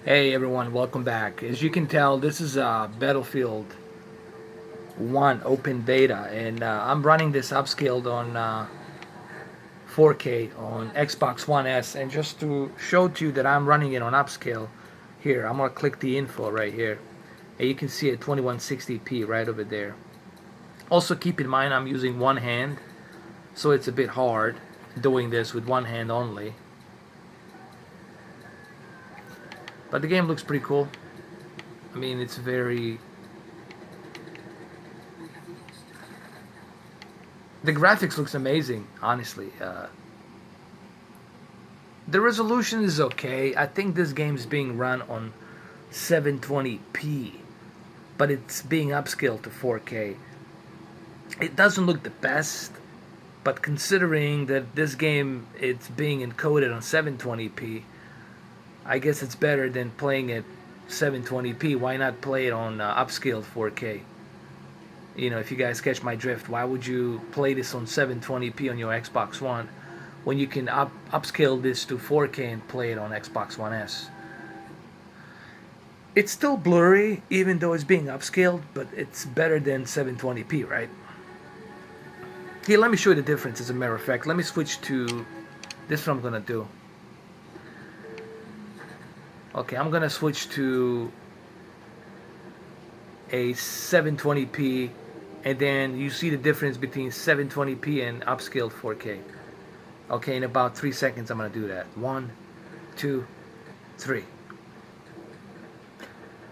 Hey everyone, welcome back. As you can tell, this is Battlefield 1 open beta, and I'm running this upscaled on 4K on Xbox One S. And just to show to you that I'm running it on upscale, here, I'm going to click the info right here. And you can see it 2160p right over there. Also keep in mind I'm using one hand, so it's a bit hard doing this with one hand only. But the game looks pretty cool. I mean, it's very... The graphics looks amazing, honestly. The resolution is okay. I think this game's being run on 720p, but it's being upscaled to 4K. It doesn't look the best, but considering that this game it's being encoded on 720p, I guess it's better than playing it 720p. Why not play it on upscaled 4K? You know, if you guys catch my drift, why would you play this on 720p on your Xbox One when you can upscale this to 4K and play it on Xbox One S? It's still blurry even though it's being upscaled, but it's better than 720p, right? Here, let me show you the difference. As a matter of fact, let me switch to this. Is what I'm gonna do. Okay, I'm gonna switch to a 720p, and then you see the difference between 720p and upscaled 4K. Okay, in about 3 seconds I'm gonna do that. 1, 2, 3.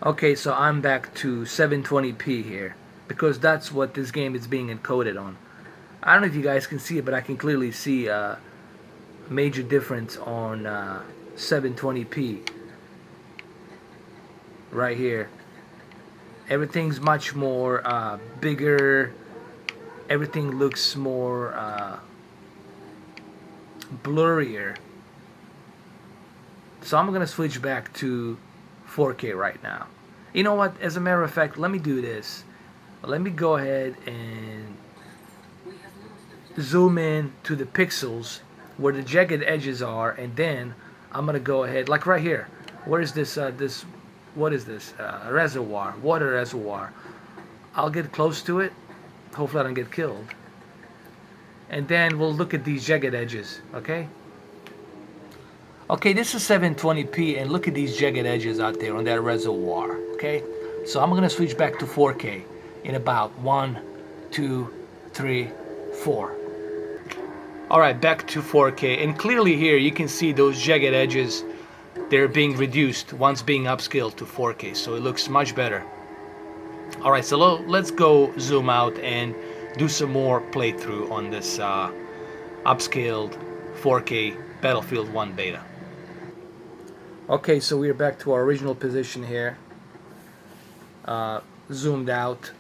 Okay, so I'm back to 720p here because that's what this game is being encoded on. I don't know if you guys can see it, but I can clearly see a major difference on 720p right here. Everything's much more bigger. Everything looks more blurrier. So I'm gonna switch back to 4K right now. You know what? As a matter of fact, let me do this. Let me go ahead and zoom in to the pixels where the jagged edges are, and then I'm gonna go ahead, like right here. Where is this? What is this? Reservoir, water reservoir. I'll get close to it. Hopefully I don't get killed. And then we'll look at these jagged edges, okay? Okay, this is 720p, and look at these jagged edges out there on that reservoir, okay? So I'm gonna switch back to 4K in about 1, 2, 3, 4. All right, back to 4K, and clearly here you can see those jagged edges. They're being reduced once being upscaled to 4K, so it looks much better. All right, so let's go zoom out and do some more playthrough on this upscaled 4K Battlefield 1 beta. Okay, so we're back to our original position here. Zoomed out.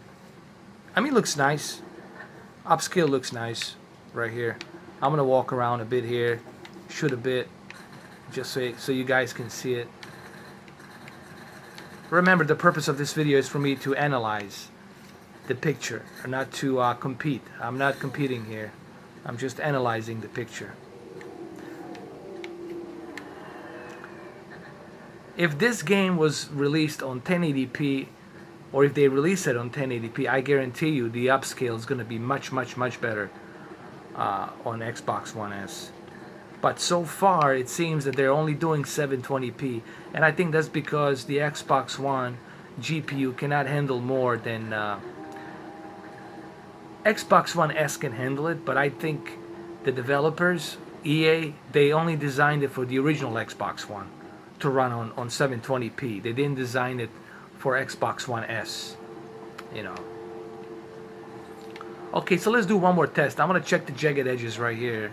I mean, it looks nice. Upscale looks nice right here. I'm gonna walk around a bit here, shoot a bit, just so you guys can see it. Remember, the purpose of this video is for me to analyze the picture, not to compete. I'm not competing here. I'm just analyzing the picture. If this game was released on 1080p, or if they release it on 1080p, I guarantee you the upscale is going to be much better on Xbox One S. But so far it seems that they're only doing 720p, and I think that's because the Xbox One GPU cannot handle more than Xbox One S can handle it, but I think the developers, EA, they only designed it for the original Xbox One to run on 720p. They didn't design it for Xbox One S, you know. Okay, so let's do one more test. I'm gonna check the jagged edges right here,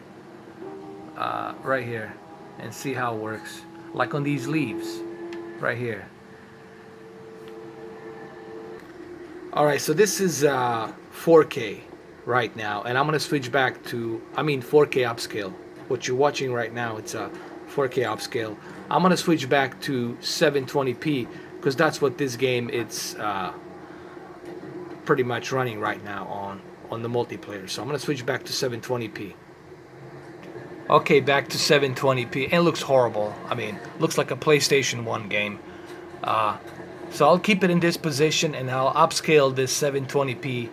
and see how it works. Like on these leaves, right here. All right, so this is 4K right now, and I'm gonna switch back to, 4K upscale. What you're watching right now, it's a 4K upscale. I'm gonna switch back to 720p because that's what this game it's pretty much running right now on the multiplayer. So I'm gonna switch back to 720p. Okay, back to 720p. And it looks horrible. I mean, looks like a PlayStation 1 game. So I'll keep it in this position and I'll upscale this 720p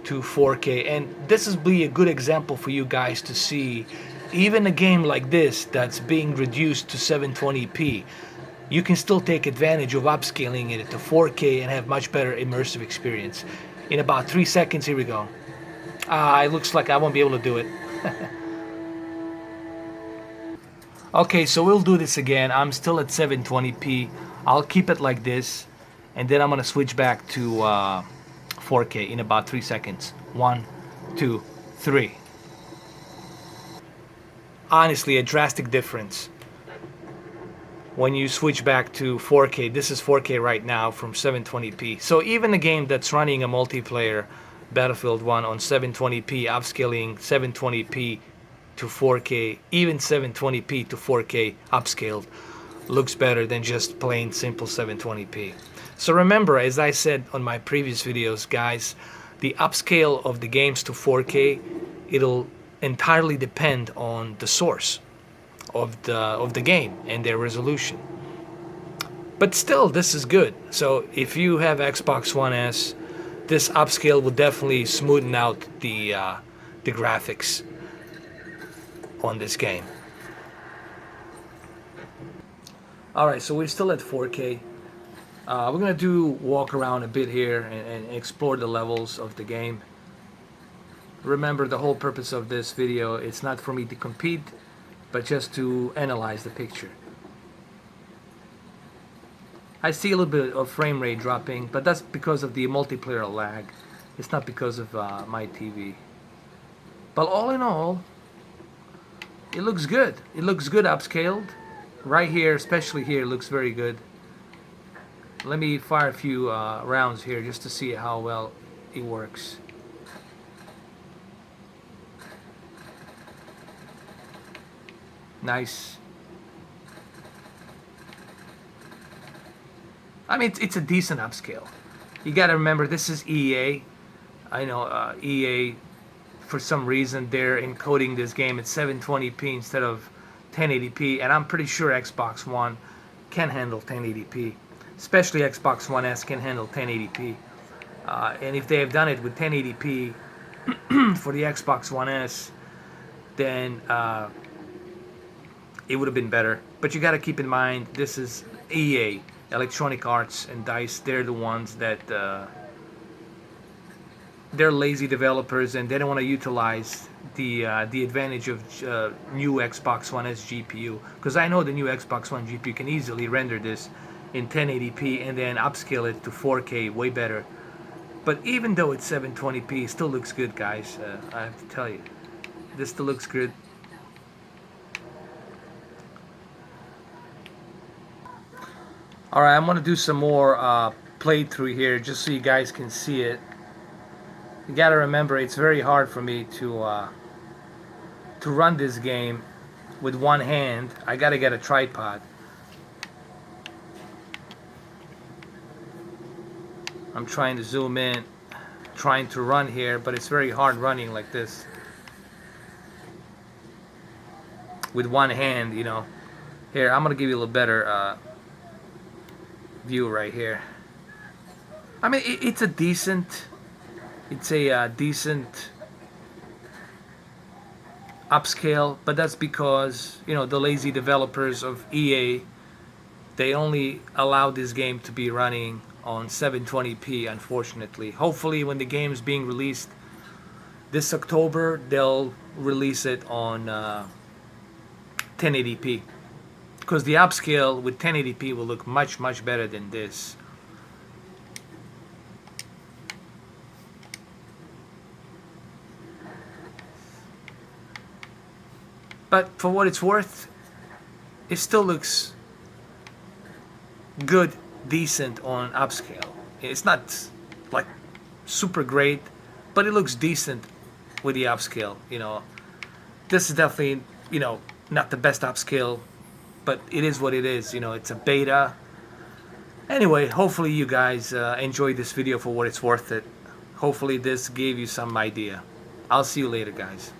to 4K. And this is be a good example for you guys to see even a game like this that's being reduced to 720p. You can still take advantage of upscaling it to 4K and have much better immersive experience. In about 3 seconds, here we go. It looks like I won't be able to do it. Okay, so we'll do this again. I'm still at 720p. I'll keep it like this, and then I'm gonna switch back to 4K in about 3 seconds. 1, 2, 3. Honestly, a drastic difference when you switch back to 4K. This is 4K right now from 720p. So even a game that's running a multiplayer Battlefield 1 on 720p, upscaling 720p to 4K, even 720p to 4K upscaled, looks better than just plain simple 720p. So remember, as I said on my previous videos, guys, the upscale of the games to 4K, it'll entirely depend on the source of the game and their resolution. But still, this is good. So if you have Xbox One S, this upscale will definitely smoothen out the graphics on this game. Alright, so we're still at 4K. We're gonna walk around a bit here and explore the levels of the game. Remember, the whole purpose of this video, it's not for me to compete, but just to analyze the picture. I see a little bit of frame rate dropping, but that's because of the multiplayer lag. It's not because of my TV. But all in all, it looks good. It looks good upscaled. Right here, especially here, looks very good. Let me fire a few rounds here just to see how well it works. Nice. I mean, it's a decent upscale. You got to remember, this is EA. I know EA, for some reason, they're encoding this game at 720p instead of 1080p, and I'm pretty sure Xbox One can handle 1080p. Especially Xbox One S can handle 1080p. And if they have done it with 1080p for the Xbox One S, then it would have been better. But you got to keep in mind, this is EA, Electronic Arts and DICE. They're the ones that they're lazy developers, and they don't want to utilize the advantage of new Xbox One S GPU. Because I know the new Xbox One GPU can easily render this in 1080p and then upscale it to 4K way better. But even though it's 720p, it still looks good, guys. I have to tell you, this still looks good. Alright, I'm going to do some more playthrough here just so you guys can see it. You got to remember, it's very hard for me to run this game with one hand. I got to get a tripod. I'm trying to zoom in, trying to run here, but it's very hard running like this with one hand, you know. Here, I'm going to give you a little better view right here. I mean, it's a decent upscale, but that's because, you know, the lazy developers of EA, they only allow this game to be running on 720p, unfortunately. Hopefully when the game's being released this October, they'll release it on 1080p, because the upscale with 1080p will look much better than this. But for what it's worth, it still looks good, decent on upscale. It's not like super great, but it looks decent with the upscale. You know, this is definitely, you know, not the best upscale, but it is what it is. You know, it's a beta. Anyway, hopefully you guys enjoyed this video for what it's worth it. Hopefully this gave you some idea. I'll see you later, guys.